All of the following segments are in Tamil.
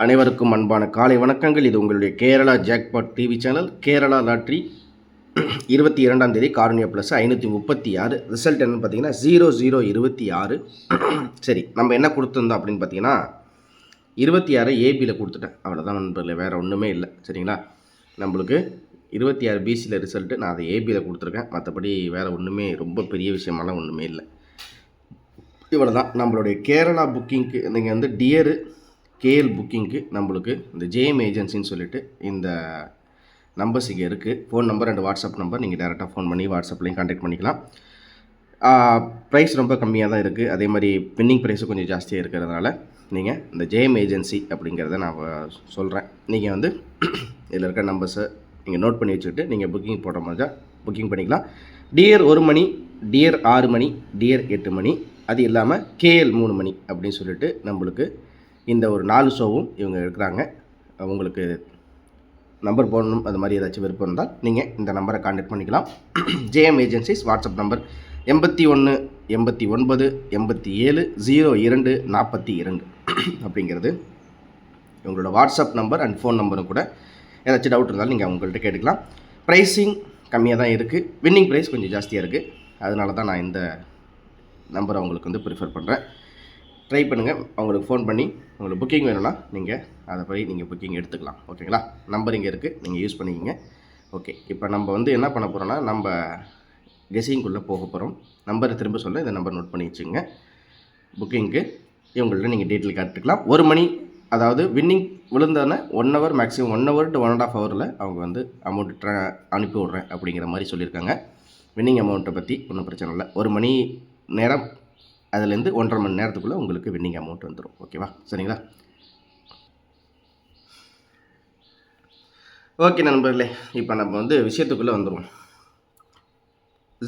அனைவருக்கும் அன்பான காலை வணக்கங்கள். இது உங்களுடைய Kerala jackpot TV channel. Kerala lottery 22ஆம் தேதி காருண்யா ப்ளஸ் 536 ரிசல்ட் என்னன்னு பார்த்தீங்கன்னா 0026. சரி, நம்ம என்ன கொடுத்துருந்தோம் அப்படின்னு பார்த்தீங்கன்னா 26 ஏபியில் கொடுத்துட்டேன். அவ்வளோதான் நண்பர்களே, வேறு ஒன்றுமே இல்லை. சரிங்களா, நம்மளுக்கு 26 பிசியில் ரிசல்ட்டு நான் அதை ஏபியில் கொடுத்துருக்கேன். மற்றபடி வேறு ஒன்றுமே ரொம்ப பெரிய விஷயமெல்லாம் ஒன்றுமே இல்லை. இவ்வளோ தான் நம்மளுடைய கேரளா புக்கிங்க்கு. நீங்கள் வந்து டியரு கேஎல் புக்கிங்க்கு நம்மளுக்கு இந்த ஜேஎம் ஏஜென்சின்னு சொல்லிட்டு இந்த நம்பர்ஸ் இங்கே இருக்குது. Phone number and WhatsApp number. நீங்கள் டேரெக்டாக ஃபோன் பண்ணி வாட்ஸ்அப்லேயும் கான்டாக்ட் பண்ணிக்கலாம். ப்ரைஸ் ரொம்ப கம்மியாக தான் இருக்குது. அதே மாதிரி பெண்டிங் ப்ரைஸும் கொஞ்சம் ஜாஸ்தியாக இருக்கிறதுனால நீங்கள் இந்த ஜேஎம் ஏஜென்சி அப்படிங்கிறத நான் சொல்கிறேன். நீங்கள் வந்து இதில் இருக்க நம்பர்ஸை நீங்கள் நோட் பண்ணி வச்சுக்கிட்டு நீங்கள் புக்கிங் போடுற மாதிரி புக்கிங் பண்ணிக்கலாம். டியர் 1 மணி, டியர் 6 மணி, டியர் 8 மணி, அது இல்லாமல் கேஎல் 3 மணி அப்படின்னு சொல்லிட்டு நம்மளுக்கு இந்த ஒரு 4 ஷோவும் இவங்க இருக்கிறாங்க. உங்களுக்கு நம்பர் போடணும் அது மாதிரி ஏதாச்சும் விருப்பம் இருந்தால் நீங்கள் இந்த நம்பரை கான்டாக்ட் பண்ணிக்கலாம். ஜேஎம் ஏஜென்சிஸ் வாட்ஸ்அப் நம்பர் 81 89 87 02 42 அப்படிங்கிறது உங்களோட வாட்ஸ்அப் நம்பர் அண்ட் ஃபோன் நம்பரும் கூட. ஏதாச்சும் டவுட் இருந்தாலும் நீங்கள் அவங்கள்ட்ட கேட்டுக்கலாம். ப்ரைஸிங் கம்மியாக தான் இருக்குது, வின்னிங் ப்ரைஸ் கொஞ்சம் ஜாஸ்தியாக இருக்குது. அதனால தான் நான் இந்த நம்பரை உங்களுக்கு வந்து ப்ரிஃபர் பண்ணுறேன். ட்ரை பண்ணுங்கள். அவங்களுக்கு ஃபோன் பண்ணி உங்களுக்கு புக்கிங் வேணும்னா நீங்கள் அதை போய் நீங்கள் புக்கிங் எடுத்துக்கலாம். ஓகேங்களா, நம்பர் இங்கே இருக்குது, நீங்கள் யூஸ் பண்ணிக்கிங்க. ஓகே, இப்போ நம்ம வந்து என்ன பண்ண போகிறோன்னா நம்ம கெஸிங்குள்ளே போக போகிறோம். நம்பரை திரும்ப சொல்ல இந்த நம்பர் நோட் பண்ணி வச்சுங்க. புக்கிங்க்கு இவங்கள்ட்ட நீங்கள் டீட்டெயில் காட்டுக்கலாம். 1 மணி, அதாவது வின்னிங் விழுந்தானே 1 ஹவர், மேக்ஸிமம் 1 ஹவர் டு 1.5 ஹவரில் அவங்க வந்து அமௌண்ட் அனுப்பி விட்றேன் அப்படிங்கிற மாதிரி சொல்லியிருக்காங்க. வின்னிங் அமௌண்ட்டை பற்றி ஒன்றும் பிரச்சனை இல்லை. 1 மணி நேரம், அதுலேருந்து 1.5 மணி நேரத்துக்குள்ளே உங்களுக்கு வின்னிங் அமௌண்ட் வந்துடும். ஓகேவா, சரிங்களா? ஓகே நண்பர்களே, இப்போ நம்ம வந்து விஷயத்துக்குள்ளே வந்துடுவோம்.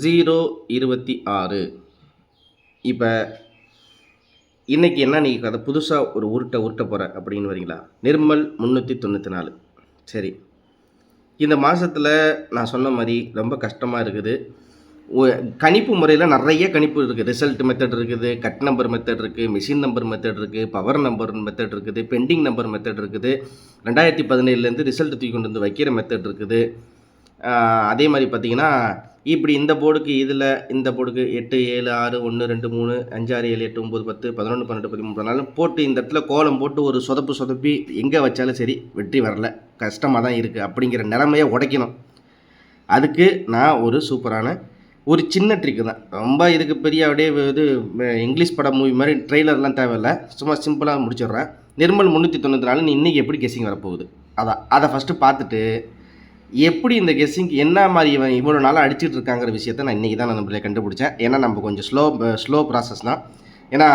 026 இப்போ இன்றைக்கி என்ன நீங்கள் அதை புதுசாக ஒரு உருட்ட போகிற அப்படின்னு வரீங்களா? நிர்மல் 394. சரி, இந்த மாதத்தில் நான் சொன்ன மாதிரி ரொம்ப கஷ்டமாக இருக்குது. கணிப்பு முறையில் நிறைய கணிப்பு இருக்குது. ரிசல்ட் மெத்தட் இருக்குது, கட் நம்பர் மெத்தட் இருக்குது, மிஷின் நம்பர் மெத்தட் இருக்குது, பவர் நம்பர் மெத்தட் இருக்குது, பெண்டிங் நம்பர் மெத்தட் இருக்குது, 2017 ரிசல்ட் தூக்கி கொண்டு வந்து வைக்கிற மெத்தட் இருக்குது. அதே மாதிரி பார்த்திங்கன்னா இப்படி இந்த போர்டுக்கு இதில் இந்த போர்டுக்கு 8 7 6 1 2 3 5 6 7 8 9 10 11 12 13 14 போட்டு இந்த இடத்துல கோலம் போட்டு ஒரு சொதப்பி எங்கே வச்சாலும் சரி வெற்றி வரல, கஷ்டமாக தான் இருக்குது அப்படிங்கிற நிலைமையை உடைக்கணும். அதுக்கு நான் ஒரு சூப்பரான ஒரு சின்ன ட்ரிக்கு தான். ரொம்ப இதுக்கு பெரிய அப்படியே இது இங்கிலீஷ் படம் மூவி மாதிரி ட்ரெய்லர்லாம் தேவையில்லை, சும்மா சிம்பிளாக முடிச்சிடுறேன். நிர்மல் 394 நீ இன்றைக்கி எப்படி கெஸ்ஸிங் வரப்போகுது அதை ஃபஸ்ட்டு பார்த்துட்டு எப்படி இந்த கெஸ்ஸிங் என்ன மாதிரி இவன் இவ்வளோ நாளாக அடிச்சுட்டு இருக்காங்கிற விஷயத்தை நான் இன்றைக்கி தான் நம்மளே கண்டுபிடிச்சேன். ஏன்னா நம்ம கொஞ்சம் ஸ்லோ ப்ராசஸ் தான். ஏன்னா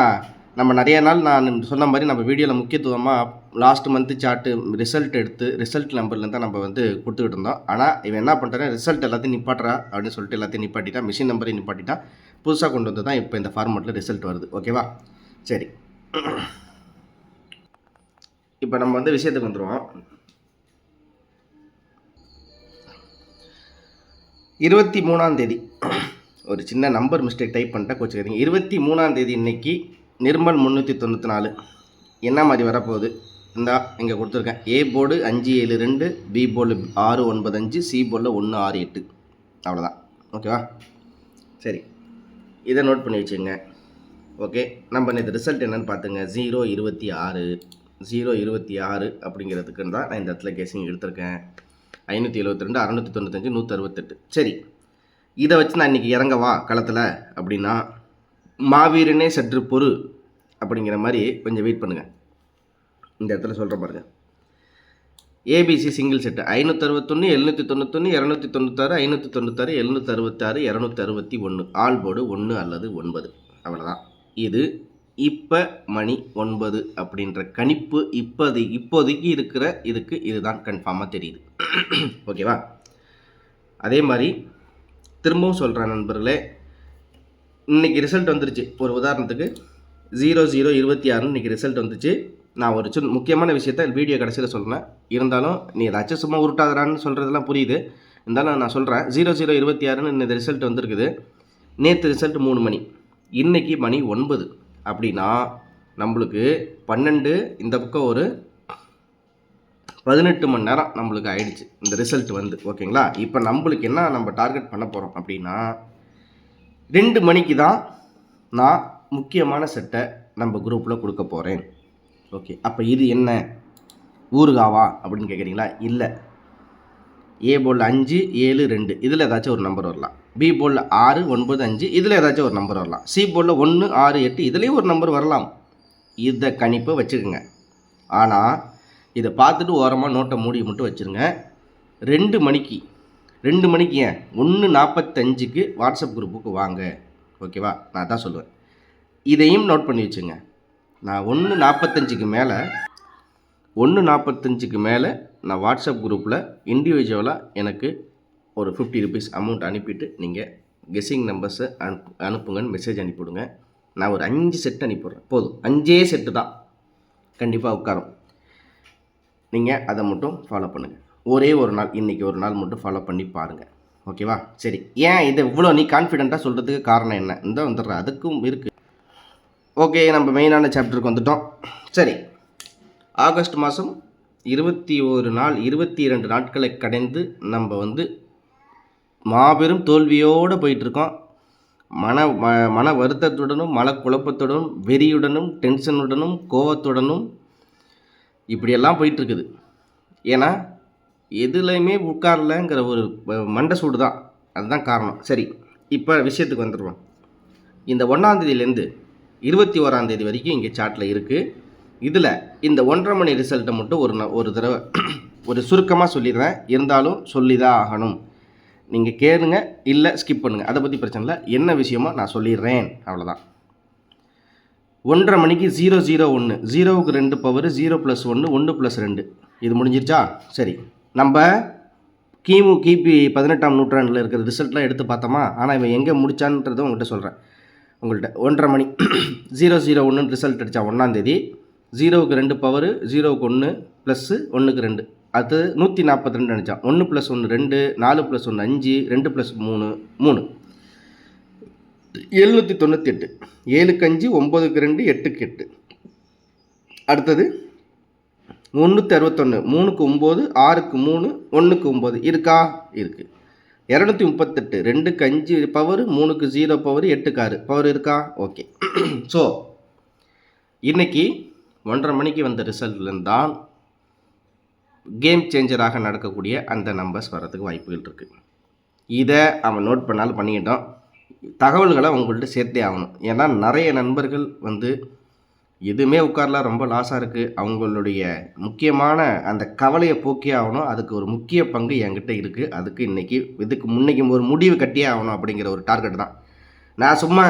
நம்ம நிறைய நாள் நான் சொன்ன மாதிரி நம்ம வீடியோவில் முக்கியத்துவமாக லாஸ்ட் மந்த்து சார்ட்டு ரிசல்ட் எடுத்து ரிசல்ட் நம்பர்லேருந்து தான் நம்ம வந்து கொடுத்துக்கிட்டு இருந்தோம். ஆனால் இவன் என்ன பண்ணுறேன், ரிசல்ட் எல்லாத்தையும் நிப்பாட்டுறா அப்படின்னு சொல்லிட்டு எல்லாத்தையும் நிப்பாட்டிட்டா, மிஷின் நம்பரையும் நிப்பாட்டிட்டா, புதுசாக கொண்டு வந்து தான் இப்போ இந்த ஃபார்மெட்டில் ரிசல்ட் வருது. ஓகேவா, சரி, இப்போ நம்ம வந்து விஷயத்துக்கு வந்துடுவோம். 23ஆம் தேதி ஒரு சின்ன நம்பர் மிஸ்டேக் டைப் பண்ணிட்டேன், கோச்சுக்கிறீங்க. 23ஆம் தேதி இன்னைக்கு நிர்மல் 394 என்ன மாதிரி வரப்போகுது இந்தா இங்கே கொடுத்துருக்கேன். A board 572, B board 695, C போர்டில் 168. அவ்வளோதான். ஓகேவா, சரி, இதை நோட் பண்ணி வச்சுங்க. ஓகே, நம்ம இந்த ரிசல்ட் என்னென்னு பார்த்துங்க. 026 அப்படிங்கிறதுக்கு தான் நான் இந்த இடத்துல கெஸிங் எடுத்திருக்கேன். 572, 695, 168. சரி, இதை வச்சு நான் இன்றைக்கி இறங்கவா களத்தில் அப்படின்னா மாவீரனே சற்று பொறு அப்படிங்கிற மாதிரி கொஞ்சம் வெயிட் பண்ணுங்கள். இந்த இடத்துல சொல்கிற பாருங்க. ABC single set 561, 791, 296, 596, 766, 261. All board 1 அல்லது 9. அவ்வளோதான். இது இப்போ மணி 9 அப்படின்ற கணிப்பு இப்போதைக்கு இருக்கிற இதுக்கு இதுதான் கன்ஃபார்மாக தெரியுது. ஓகேவா, அதே மாதிரி திரும்பவும் சொல்கிறேன் நண்பர்களே, இன்றைக்கி ரிசல்ட் வந்துருச்சு. ஒரு உதாரணத்துக்கு 0026 இன்றைக்கி ரிசல்ட் வந்துச்சு. நான் ஒரு முக்கியமான விஷயத்த வீடியோ கடைசியில் சொல்கிறேன். இருந்தாலும் நீ ஏதாச்சும் சும்மா உருட்டாதரான்னு சொல்கிறதெல்லாம் புரியுது. இருந்தாலும் நான் சொல்கிறேன். 0026 இந்த ரிசல்ட் வந்துருக்குது. நேற்று ரிசல்ட் 3 மணி, இன்றைக்கி மணி 9. அப்படின்னா நம்மளுக்கு 12, இந்த பக்கம் ஒரு 18 மணி நேரம் நம்மளுக்கு ஆயிடுச்சு இந்த ரிசல்ட் வந்து. ஓகேங்களா? இப்போ நம்மளுக்கு என்ன நம்ம டார்கெட் பண்ண போகிறோம் அப்படின்னா 2 மணிக்கு தான் நான் முக்கியமான செட்டை நம்ம குரூப்பில் கொடுக்க போகிறேன். ஓகே, அப்போ இது என்ன ஊறுகாவா அப்படின்னு கேட்குறீங்களா? இல்லை. ஏ போர்டில் 5 7 2 இதில் ஏதாச்சும் ஒரு நம்பர் வரலாம். பி போர்டில் 6 9 5 இதில் ஏதாச்சும் ஒரு நம்பர் வரலாம். சி போர்டில் 1 6 8 இதுலேயும் ஒரு நம்பர் வரலாம். இதை கணிப்பை வச்சுக்கோங்க. ஆனால் இதை பார்த்துட்டு ஓரமாக நோட்டை மூடி மட்டும் வச்சுருங்க. 2 மணிக்கு ஏன் 1:45க்கு வாட்ஸ்அப் குரூப்புக்கு வாங்க. ஓகேவா? நான் தான் சொல்லுவேன். இதையும் நோட் பண்ணி வச்சுங்க. நான் 1:45க்கு மேலே நான் வாட்ஸ்அப் குரூப்பில் இண்டிவிஜுவலாக எனக்கு ஒரு 50 ருபீஸ் அமௌண்ட் அனுப்பிட்டு நீங்கள் கெஸ்ஸிங் நம்பர்ஸை அனுப்புங்கன்னு மெசேஜ் அனுப்பிவிடுங்க. நான் ஒரு 5 செட் அனுப்பிவிட்றேன். போதும், 5 செட்டு தான் கண்டிப்பாக உட்காரும். நீங்கள் அதை மட்டும் ஃபாலோ பண்ணுங்கள். ஒரே ஒரு நாள், இன்றைக்கி ஒரு நாள் மட்டும் ஃபாலோ பண்ணி பாருங்கள். ஓகேவா? சரி, ஏன் இதை இவ்வளோ நீ கான்ஃபிடெண்ட்டாக சொல்கிறதுக்கு காரணம் என்ன? இந்த வந்துடுறேன், அதுக்கும் இருக்குது. ஓகே, நம்ம மெயினான சாப்டருக்கு வந்துட்டோம். சரி, ஆகஸ்ட் மாதம் 21 நாள் 22 நாட்களை கடந்து நம்ம வந்து மாபெரும் தோல்வியோடு போயிட்டுருக்கோம். மன வருத்தத்துடனும் மனக்குழப்பத்துடனும் வெறியுடனும் டென்ஷனுடனும் கோவத்துடனும் இப்படியெல்லாம் போயிட்டுருக்குது. ஏன்னா எதுலையுமே உட்காரலைங்கிற ஒரு மண்டை சூடு தான், அதுதான் காரணம். சரி, இப்போ விஷயத்துக்கு வந்துடுவோம். இந்த 1ஆம் தேதியிலேருந்து 21ஆம் தேதி வரைக்கும் இங்கே சார்ட்டில் இருக்குது. இதில் இந்த 1.5 மணி ரிசல்ட்டை மட்டும் ஒரு தடவை ஒரு சுருக்கமாக சொல்லிடுறேன். இருந்தாலும் சொல்லி தான் ஆகணும். நீங்கள் கேளுங்க, இல்லை ஸ்கிப் பண்ணுங்கள், அதை பற்றி பிரச்சனை இல்லை. என்ன விஷயமோ நான் சொல்லிடுறேன், அவ்வளோதான். 1.5 மணிக்கு 001 0க்கு 2 பவர் 0 + 1 1 + 2 இது முடிஞ்சிருச்சா? சரி, நம்ம கிபி 18ஆம் நூற்றாண்டில் இருக்கிற ரிசல்ட்லாம் எடுத்து பார்த்தோமா? ஆனால் இவன் எங்கே முடிச்சான்றதை உங்கள்கிட்ட சொல்கிறேன். உங்கள்கிட்ட 1.5 மணி 001 ரிசல்ட் அடித்தா 1ஆம் தேதி. 0க்கு 2 பவர் 0க்கு 1 ப்ளஸ் 1க்கு 2 அது 142 அடித்தான். 1 + 1 2 4 + 1 5 2 + 3 3 798 7க்கு 5 9க்கு 2 8க்கு 8. அடுத்தது 361 3க்கு 9 6க்கு 3 1க்கு 9 இருக்கா? இருக்குது. 238 2க்கு 5 பவர் 3க்கு 0 பவர் 8க்கு 6 பவர் இருக்கா? ஓகே. ஸோ இன்றைக்கி 1.5 மணிக்கு வந்த ரிசல்ட்லேருந்து தான் கேம் சேஞ்சராக நடக்கக்கூடிய அந்த நம்பர்ஸ் வர்றதுக்கு வாய்ப்புகள் இருக்குது. இதை அவன் நோட் பண்ணாலும் பண்ணிக்கிட்டோம். தகவல்களை உங்கள்கிட்ட சேர்த்தே ஆகணும். ஏன்னா நிறைய நண்பர்கள் வந்து எதுவுமே உட்காரல, ரொம்ப லாஸாக இருக்குது. அவங்களுடைய முக்கியமான அந்த கவலையை போக்கே ஆகணும். அதுக்கு ஒரு முக்கிய பங்கு என்கிட்ட இருக்குது. அதுக்கு முன்னைக்கு ஒரு முடிவு கட்டியே ஆகணும் அப்படிங்கிற ஒரு டார்கெட் தான். நான் சும்மா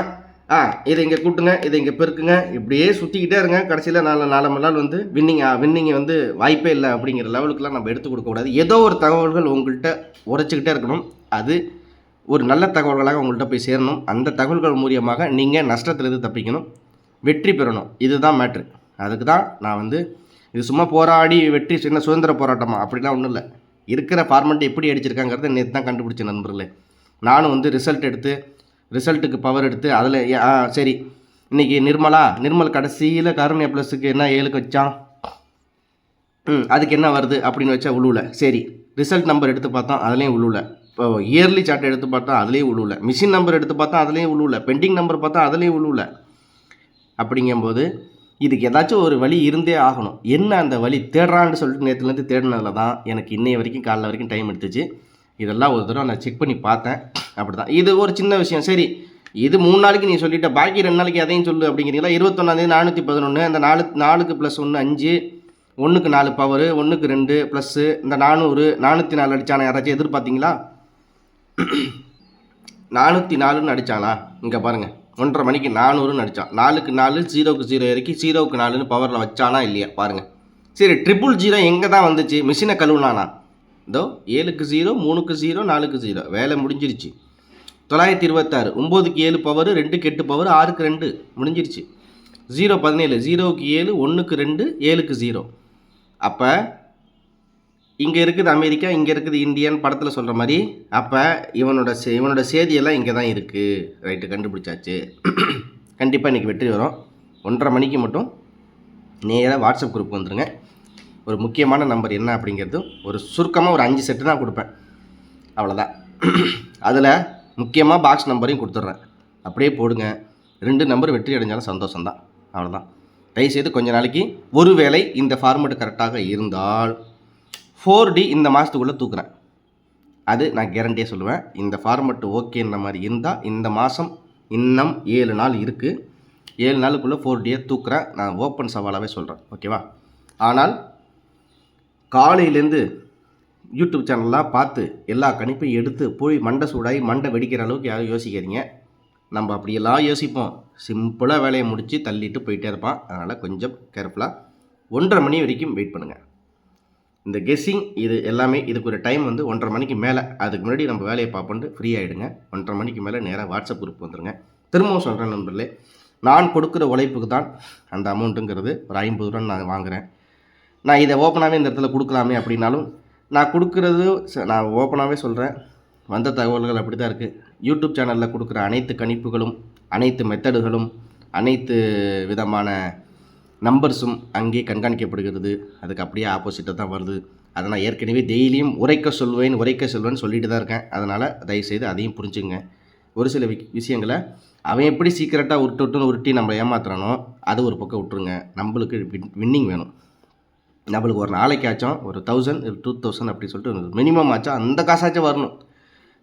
இதை இங்கே கூட்டுங்க, இதை இங்கே பெருக்குங்க, இப்படியே சுற்றிக்கிட்டே இருங்க. கடைசியில் நாலு நாள் வந்து வின்னிங்கை வந்து வாய்ப்பே இல்லை அப்படிங்கிற லெவலுக்குலாம் நம்ம எடுத்து கொடுக்கக்கூடாது. ஏதோ ஒரு தகவல்கள் உங்கள்கிட்ட உரைச்சிக்கிட்டே இருக்கணும். அது ஒரு நல்ல தகவல்களாக உங்கள்கிட்ட போய் சேரணும். அந்த தகவல்கள் மூலியமாக நீங்கள் நஷ்டத்துலேருந்து தப்பிக்கணும், வெற்றி பெறணும். இதுதான் மேட்ரு. அதுக்கு தான் நான் வந்து இது சும்மா போராடி வெற்றி சின்ன சுதந்திர போராட்டமா அப்படிலாம் ஒன்றும் இல்லை. இருக்கிற ஃபார்மெட் எப்படி அடிச்சிருக்காங்கிறத நேற்று தான் கண்டுபிடிச்ச நண்பர்களே. நானும் வந்து ரிசல்ட்டுக்கு பவர் எடுத்து அதில் சரி, இன்றைக்கி நிர்மல் கடைசியில் காருண்யா ப்ளஸுக்கு என்ன 7க்கு வச்சான், அதுக்கு என்ன வருது அப்படின்னு வச்சா உழுவல. சரி, ரிசல்ட் நம்பர் எடுத்து பார்த்தோம், அதுலேயும் உழுவல. இப்போ இயர்லி சார்ட் எடுத்து பார்த்தா அதுலேயும் உழுவல. மிஷின் நம்பர் எடுத்து பார்த்தா அதுலேயும் உழுவல. பெண்டிங் நம்பர் பார்த்தா அதுலேயும் உழுவல. அப்படிங்கும்போது இதுக்கு ஏதாச்சும் ஒரு வழி இருந்தே ஆகணும். என்ன அந்த வழி தேடுறான்னு சொல்லிட்டு நேற்றுலேருந்து தேடினதில் தான் எனக்கு இன்னைய வரைக்கும் காலைல வரைக்கும் டைம் எடுத்துச்சு. இதெல்லாம் ஒரு தடவை நான் செக் பண்ணி பார்த்தேன். அப்படி தான், இது ஒரு சின்ன விஷயம். சரி, இது 3 நாளைக்கு நீ சொல்லிட்ட, பாக்கி 2 நாளைக்கு அதையும் சொல்லு அப்படிங்கிறீங்களா? 21ஆம் தேதி 411 அந்த 4க்கு + 1 5 1க்கு 4 பவர் 1க்கு 2 ப்ளஸ்ஸு இந்த 400 404 அடித்தானா? யாராச்சும் எதிர்பார்த்தீங்களா? 404ன்னு அடித்தானா? இங்கே பாருங்கள், 1.5 மணிக்கு 400ன்னு அடித்தான். 4க்கு 4 0க்கு 0 இறக்கி 0க்கு 4ன்னு பவரில் வச்சானா இல்லையா? பாருங்கள். சரி, 000 எங்கே தான் வந்துச்சு? மிஷினை கழுவுனானா? இதோ 7க்கு 0 3க்கு 0 4க்கு 0 வேலை முடிஞ்சிருச்சு. 926 9க்கு 7 பவர் 2க்கு 8 பவர் 6க்கு 2 முடிஞ்சிருச்சு. 017 0க்கு 7 1க்கு 2 7க்கு 0. அப்போ இங்கே இருக்குது அமெரிக்கா, இங்கே இருக்குது இந்தியான்னு படத்தில் சொல்கிற மாதிரி. அப்போ இவனோட சேதியெல்லாம் இங்கே தான் இருக்குது. ரைட்டு, கண்டுபிடிச்சாச்சு. கண்டிப்பாக இன்றைக்கி வெற்றி வரும். 1.5 மணிக்கு மட்டும் நேராக வாட்ஸ்அப் குரூப் வந்துடுங்க. ஒரு முக்கியமான நம்பர் என்ன அப்படிங்கிறது ஒரு சுருக்கமாக ஒரு 5 செட்டு தான் கொடுப்பேன், அவ்வளோதான். அதில் முக்கியமாக பாக்ஸ் நம்பரையும் கொடுத்துட்றேன், அப்படியே போடுங்க. 2 நம்பர் வெற்றி அடைஞ்சாலும் சந்தோஷம்தான், அவ்வளோதான். தயவுசெய்து கொஞ்ச நாளைக்கு ஒருவேளை இந்த ஃபார்மெட்டு கரெக்டாக இருந்தால் 4D இந்த மாதத்துக்குள்ளே தூக்குறேன், அது நான் கேரண்டியாக சொல்லுவேன். இந்த ஃபார்மெட்டு ஓகேன்ற மாதிரி இருந்தால் இந்த மாதம் இன்னும் 7 நாள் இருக்குது, 7 நாளுக்குள்ளே 4Dயை தூக்குறேன், நான் ஓப்பன் சவாலாகவே சொல்கிறேன், ஓகேவா? ஆனால் காலையிலேருந்து யூடியூப் சேனல்லாம் பார்த்து எல்லா கணிப்பையும் எடுத்து போய் மண்டை சூடாகி மண்டை வெடிக்கிற அளவுக்கு யாரும் யோசிக்காதீங்க. நம்ம அப்படியெல்லாம் யோசிப்போம், சிம்பிளாக வேலையை முடித்து தள்ளிட்டு போயிட்டே இருப்பான். அதனால் கொஞ்சம் கேர்ஃபுல்லாக 1:30 மணி வரைக்கும் வெயிட் பண்ணுங்கள். இந்த கெஸ்ஸிங் இது எல்லாமே இதுக்கு ஒரு டைம் வந்து 1:30 மணிக்கு மேலே, அதுக்கு முன்னாடி நம்ம வேலையை பார்ப்போன்ட்டு ஃப்ரீ ஆகிடுங்க. 1:30 மணிக்கு மேலே நேராக வாட்ஸ்அப் குரூப் வந்துடுங்க. திரும்பவும் சொல்கிறேன் நண்பர்களே, நான் கொடுக்குற உழைப்புக்கு தான் அந்த அமௌண்ட்டுங்கிறது ஒரு 50 ரூபா நான் வாங்குகிறேன். நான் இதை ஓப்பனாகவே இந்த இடத்துல கொடுக்கலாமே அப்படின்னாலும் நான் கொடுக்குறது நான் ஓப்பனாகவே சொல்கிறேன், வந்த தகவல்கள் அப்படி தான் இருக்குது. யூடியூப் சேனலில் கொடுக்குற அனைத்து கணிப்புகளும், அனைத்து மெத்தடுகளும், அனைத்து விதமான நம்பர்ஸும் அங்கே கண்காணிக்கப்படுகிறது. அதுக்கு அப்படியே ஆப்போசிட்டாக தான் வருது. அதை நான் ஏற்கனவே டெய்லியும் உரைக்க சொல்வேன்னு சொல்லிட்டு தான் இருக்கேன். அதனால் தயவுசெய்து அதையும் புரிஞ்சுங்க. ஒரு சில விஷயங்களை அவன் எப்படி சீக்கிரட்டாக உருட்டி நம்மளை ஏமாத்துறானோ அது ஒரு பக்கம் விட்டுருங்க. நம்மளுக்கு வின்னிங் வேணும். நம்மளுக்கு ஒரு நாளைக்காச்சும் ஒரு 1000 2000 அப்படி சொல்லிட்டு மினிமம் ஆச்சும் அந்த காசாச்சும் வரணும்.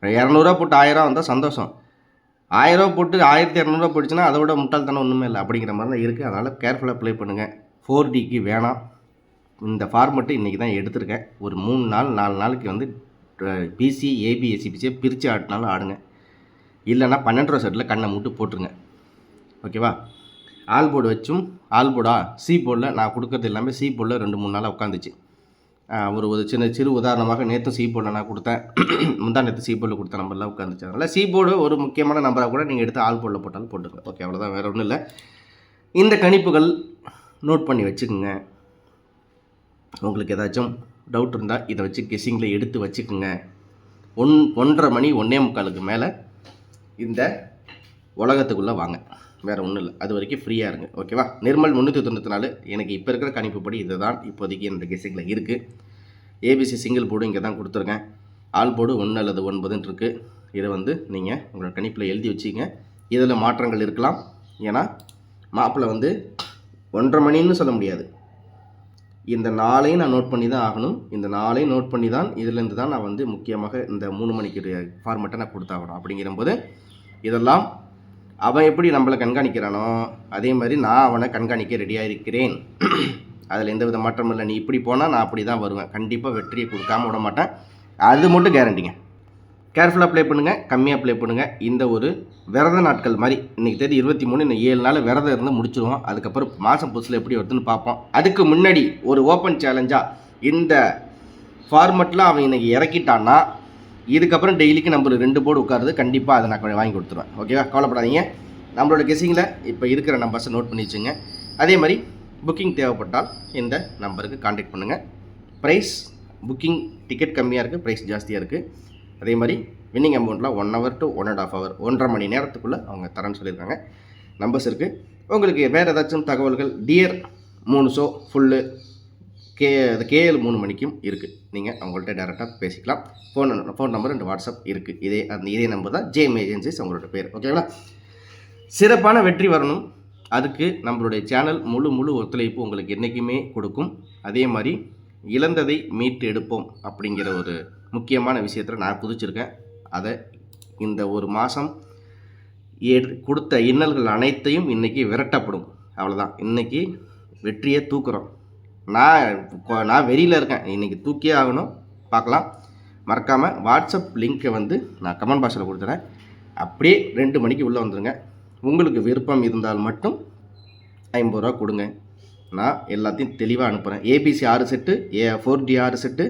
200 போட்டு 1000 வந்தால் சந்தோஷம். 1000 போட்டு 1200 போயிடுச்சுன்னா அதை விட முட்டாள்தனம் ஒன்றுமே இல்லை அப்படிங்கிற மாதிரி தான் இருக்குது. அதனால் கேர்ஃபுல்லாக ப்ளே பண்ணுங்கள். 4Dக்கு வேணாம். இந்த ஃபார்மெட்டு இன்றைக்கி தான் எடுத்திருக்கேன். ஒரு 3 நாள் 4 நாளைக்கு வந்து பிசி ஏபி எஸ்சிபிசியை பிரித்து ஆட்டினாலும் ஆடுங்க, இல்லைன்னா 12 செட்டில் கண்ணை மூட்டு போட்டுருங்க, ஓகேவா? ஆல் போர்டு வச்சும் ஆல் சி போர்டில் நான் கொடுக்குறது எல்லாமே சி போர்டில் 2-3 நாளாக உட்காந்துச்சு. ஒரு சிறு உதாரணமாக நேற்று சி போர்டில் நான் கொடுத்தேன், நேற்று சி போர்டில் கொடுத்த நம்பர்லாம் உட்காந்துச்சு. அதனால் சி போர்டு ஒரு முக்கியமான நம்பராக கூட நீங்கள் எடுத்து ஆல் போர்டில் போட்டாலும் போட்டுங்க, ஓகே? அவ்வளோதான், வேறு ஒன்றும் இல்லை. இந்த கணிப்புகள் நோட் பண்ணி வச்சுக்கோங்க. உங்களுக்கு ஏதாச்சும் டவுட் இருந்தால் இதை வச்சு கெஸ்ஸிங்கில் எடுத்து வச்சுக்கோங்க. 1:30 மணி 1:45 மேலே இந்த உலகத்துக்குள்ளே வாங்க, வேறு ஒன்றும் இல்லை. அது வரைக்கும் ஃப்ரீயாக இருங்க, ஓகேவா? நிர்மல் 394 எனக்கு இப்போ இருக்கிற கணிப்புப்படி இது தான் இப்போதைக்கு இந்த கெஸ்ஸிங்கில் இருக்குது. ஏபிசி சிங்கிள் போர்டு இங்கே தான் கொடுத்துருக்கேன். ஆல் போர்டு 1 அல்லது 9ன்னு இருக்குது. இதை வந்து நீங்கள் உங்களோட கணிப்பில் எழுதி வச்சிங்க. இதில் மாற்றங்கள் இருக்கலாம். ஏன்னா மாப்பிள்ளை வந்து 1:30 மணின்னு சொல்ல முடியாது. இந்த நாளையும் நான் நோட் பண்ணி தான் ஆகணும். இந்த நாளையும் நோட் பண்ணி தான் இதிலேருந்து தான் நான் வந்து முக்கியமாக இந்த 3 மணிக்கு ஃபார்மெட்டை நான் கொடுத்தாகணும். அப்படிங்கிறபோது இதெல்லாம் அவன் எப்படி நம்மளை கண்காணிக்கிறானோ அதே மாதிரி நான் அவனை கண்காணிக்க ரெடியாக இருக்கிறேன். அதில் எந்த வித மாற்றம் இல்லை. நீ இப்படி போனால் நான் அப்படி தான் வருவேன். கண்டிப்பாக வெற்றியை கொடுக்காம விட மாட்டேன், அது மட்டும் கேரண்டிங்க. கேர்ஃபுல்லாக ப்ளே பண்ணுங்கள், கம்மியாக ப்ளே பண்ணுங்கள். இந்த ஒரு விரத நாட்கள் மாதிரி இன்றைக்கி தேதி 23, இன்னும் 7 நாள் விரதம் இருந்து முடிச்சிடுவோம். அதுக்கப்புறம் மாதம் புதுசில் எப்படி வருதுன்னு பார்ப்போம். அதுக்கு முன்னாடி ஒரு ஓப்பன் சேலஞ்சாக இந்த ஃபார்மெட்டில் அவன் இன்றைக்கி இறக்கிட்டான்னா இதுக்கப்புறம் டெய்லிக்கு நம்மளுக்கு 2 போர்டு உட்காருது. கண்டிப்பாக அதை நான் வாங்கி கொடுத்துருவேன், ஓகேவா? கவலைப்படாதீங்க. நம்மளோட கெஸ்ஸிங்கில் இப்போ இருக்கிற நம்பர்ஸை நோட் பண்ணி வச்சுங்க. அதே மாதிரி புக்கிங் தேவைப்பட்டால் இந்த நம்பருக்கு கான்டாக்ட் பண்ணுங்கள். ப்ரைஸ் புக்கிங் டிக்கெட் கம்மியாக இருக்குது, ப்ரைஸ் ஜாஸ்தியாக இருக்குது. அதே மாதிரி வின்னிங் அமௌண்ட்டில் 1 hour to 1.5 hour 1.5 மணி நேரத்துக்குள்ளே அவங்க தரேன்னு சொல்லியிருக்காங்க. நம்பர்ஸ் இருக்குது. உங்களுக்கு வேறு ஏதாச்சும் தகவல்கள் டியர் 3 ஷோ ஃபுல்லு கேஎல் 3 மணிக்கும் இருக்குது. நீங்கள் அவங்கள்ட்ட டேரெக்டாக பேசிக்கலாம். ஃபோன் நம்பர் அண்ட் வாட்ஸ்அப் இருக்குது. இதே நம்பர் தான், ஜேஎம் ஏஜென்சிஸ் அவங்களோட பேர், ஓகேங்களா? சிறப்பான வெற்றி வரணும், அதுக்கு நம்மளுடைய சேனல் முழு ஒத்துழைப்பு உங்களுக்கு என்றைக்குமே கொடுக்கும். அதே மாதிரி இழந்ததை மீட்டு எடுப்போம் அப்படிங்கிற ஒரு முக்கியமான விஷயத்தில் நான் குதிச்சிருக்கேன். அதை இந்த ஒரு மாதம் கொடுத்த இன்னல்கள் அனைத்தையும் இன்றைக்கி விரட்டப்படும், அவ்வளோதான். இன்றைக்கி வெற்றியை தூக்குறோம். நான் வெளியில் இருக்கேன், இன்றைக்கி தூக்கியே ஆகணும். பார்க்கலாம். மறக்காமல் வாட்ஸ்அப் லிங்க்கை வந்து நான் கமெண்ட் பாக்ஸில் கொடுத்துறேன். அப்படியே 2 மணிக்கு உள்ளே வந்துடுங்க. உங்களுக்கு விருப்பம் இருந்தால் மட்டும் 50 ரூபா கொடுங்க, நான் எல்லாத்தையும் தெளிவாக அனுப்புகிறேன். ABC 6 set, 4D 6 set,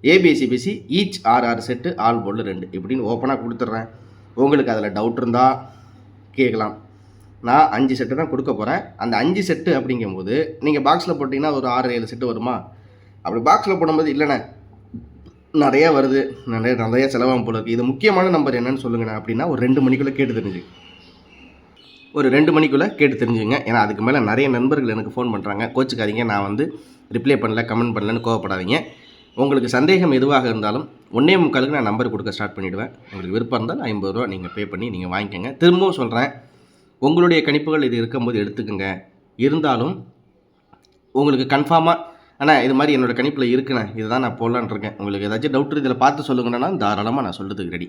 ABCBC each 6 set, all போர்டில் 2 இப்படின்னு ஓப்பனாக கொடுத்துட்றேன். உங்களுக்கு அதில் டவுட் இருந்தால் கேட்கலாம். நான் 5 செட்டு தான் கொடுக்க போகிறேன். அந்த 5 செட்டு அப்படிங்கும்போது நீங்கள் பாக்ஸில் போட்டிங்கன்னா ஒரு 6-7 செட்டு வருமா? அப்படி பாக்ஸில் போடும்போது இல்லைண்ணே நிறையா வருது, நிறையா செலவாகும் போல இருக்குது, இது முக்கியமான நம்பர் என்னன்னு சொல்லுங்கண்ணே அப்படின்னா ஒரு 2 மணிக்குள்ளே கேட்டு தெரிஞ்சுங்க. ஏன்னா அதுக்கு மேலே நிறைய நண்பர்கள் எனக்கு ஃபோன் பண்ணுறாங்க. கோச்சுக்காதீங்க, நான் வந்து ரிப்ளை பண்ணல, கமெண்ட் பண்ணலன்னு கோவப்படாதீங்க. உங்களுக்கு சந்தேகம் எதுவாக இருந்தாலும் 1:45க்கு நான் நம்பர் கொடுக்க ஸ்டார்ட் பண்ணிவிடுவேன். உங்களுக்கு விருப்பம் இருந்தால் ரூ. 50 நீங்கள் பே பண்ணி நீங்கள் வாங்கிக்கோங்க. திரும்பவும் சொல்கிறேன், உங்களுடைய கணிப்புகள் இது இருக்கும்போது எடுத்துக்கோங்க. இருந்தாலும் உங்களுக்கு கன்ஃபார்மாக அண்ணா இது மாதிரி என்னோடய கணிப்பில் இருக்குண்ணே, இதுதான் நான் போடலான்னு இருக்கேன், உங்களுக்கு ஏதாச்சும் டவுட் இதில் பார்த்து சொல்லுங்கண்ணா, தாராளமாக நான் சொல்கிறதுக்கு ரெடி.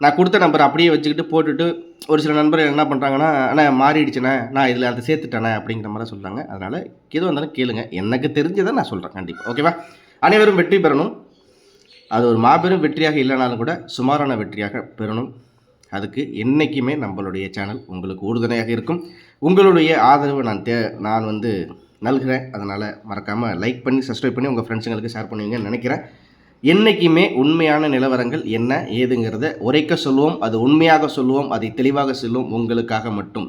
நான் கொடுத்த நம்பர் அப்படியே வச்சுக்கிட்டு போட்டுட்டு ஒரு சில நண்பர்கள் என்ன பண்ணுறாங்கன்னா, அண்ணா மாறிடுச்சுண்ணே, நான் இதில் அதை சேர்த்துட்டேண்ணே அப்படிங்கிற மாதிரி சொல்கிறாங்க. அதனால் எதுவும் வந்தாலும் கேளுங்க, எனக்கு தெரிஞ்சதை நான் சொல்கிறேன் கண்டிப்பாக. ஓகேவா? அனைவரும் வெற்றி பெறணும். அது ஒரு மாபெரும் வெற்றியாக இல்லைனாலும் கூட சுமாரான வெற்றியாக பெறணும். அதுக்கு என்றைக்குமே நம்மளுடைய சேனல் உங்களுக்கு உறுதுணையாக இருக்கும். உங்களுடைய ஆதரவு நான் நல்கிறேன். அதனால் மறக்காமல் லைக் பண்ணி சப்ஸ்கிரைப் பண்ணி உங்கள் ஃப்ரெண்ட்ஸுங்களுக்கு ஷேர் பண்ணுவீங்கன்னு நினைக்கிறேன். என்றைக்குமே உண்மையான நிலவரங்கள் என்ன ஏதுங்கிறத உரைக்க சொல்லுவோம், அது உண்மையாக சொல்லுவோம், அதை தெளிவாக சொல்லுவோம், உங்களுக்காக மட்டும்.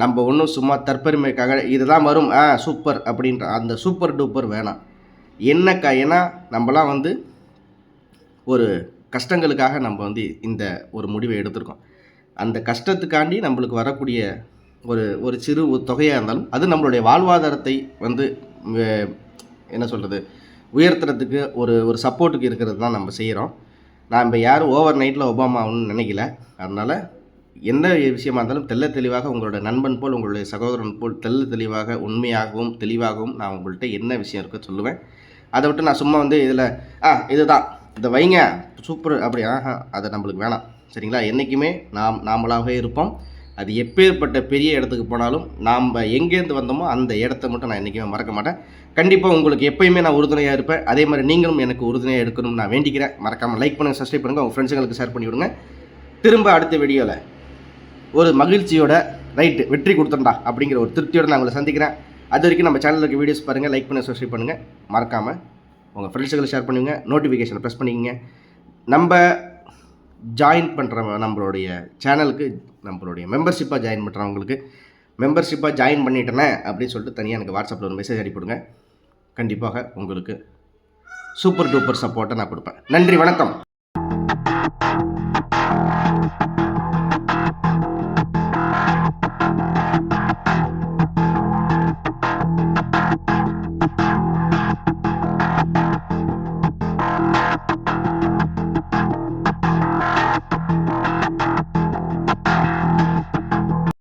நம்ம ஒன்றும் சும்மா தற்பெருமைக்காக இதுதான் வரும் சூப்பர் அப்படின்ற அந்த சூப்பர் டூப்பர் வேணாம். ஏன்னா நம்மலாம் ஒரு கஷ்டங்களுக்காக நம்ம இந்த ஒரு முடிவை எடுத்திருக்கோம். அந்த கஷ்டத்துக்காண்டி நம்மளுக்கு வரக்கூடிய ஒரு சிறு தொகையாக இருந்தாலும் அது நம்மளுடைய வாழ்வாதாரத்தை என்ன சொல்கிறது உயர்த்துறதுக்கு ஒரு சப்போர்ட்டுக்கு இருக்கிறது தான் நம்ம செய்கிறோம். நாம் யாரும் ஓவர் நைட்டில் ஒபாமாவுன்னு நினைக்கல. அதனால் எந்த விஷயமா இருந்தாலும் தெளிவாக உங்களோட நண்பன் போல் உங்களுடைய சகோதரன் போல் தெளிவாக உண்மையாகவும் தெளிவாகவும் நான் உங்கள்கிட்ட என்ன விஷயம் இருக்க சொல்லுவேன். அதை விட்டு நான் சும்மா இதில் இதுதான் இதை வைங்க சூப்பர் அப்படி அதை நம்மளுக்கு வேணாம். சரிங்களா? என்றைக்குமே நாமளாகவே இருப்போம். அது எப்பேற்பட்ட பெரிய இடத்துக்கு போனாலும் நாம் எங்கேருந்து வந்தோமோ அந்த இடத்த மட்டும் நான் என்றைக்குமே மறக்க மாட்டேன். கண்டிப்பாக உங்களுக்கு எப்போயுமே நான் உறுதுணையாக இருப்பேன். அதே மாதிரி நீங்களும் எனக்கு உறுதுணையாக எடுக்கணும்னு நான் வேண்டிக்கிறேன். மறக்காமல் லைக் பண்ணுங்கள், சப்ஸ்கிரைப் பண்ணுங்கள், உங்கள் ஃப்ரெண்ட்ஸுங்களுக்கு ஷேர் பண்ணி விடுங்க. திரும்ப அடுத்த வீடியோவில் ஒரு மகிழ்ச்சியோட வெற்றி கொடுத்துட்டா அப்படிங்கிற ஒரு திருப்தியோடு நான் உங்களை சந்திக்கிறேன். அது வரைக்கும் நம்ம சேனலுக்கு வீடியோஸ் பாருங்கள், லைக் பண்ணி சப்ஸ்கிரைப் பண்ணுங்கள். மறக்காமல் உங்கள் ஃப்ரெண்ட்ஸுகளை ஷேர் பண்ணுங்க, நோட்டிஃபிகேஷனை ப்ரெஸ் பண்ணிக்கங்க. நம்ம ஜாயின் பண்ணுற நம்மளுடைய சேனலுக்கு நம்மளுடைய மெம்பர்ஷிப்பாக ஜாயின் பண்ணுறவங்களுக்கு மெம்பர்ஷிப்பாக ஜாயின் பண்ணிட்டேனே அப்படின்னு சொல்லிட்டு தனியாக எனக்கு வாட்ஸ்அப்பில் ஒரு மெசேஜ் அனுப்பிவிடுங்க. கண்டிப்பாக உங்களுக்கு சூப்பர் டூப்பர் சப்போர்ட்டை நான் கொடுப்பேன். நன்றி, வணக்கம்.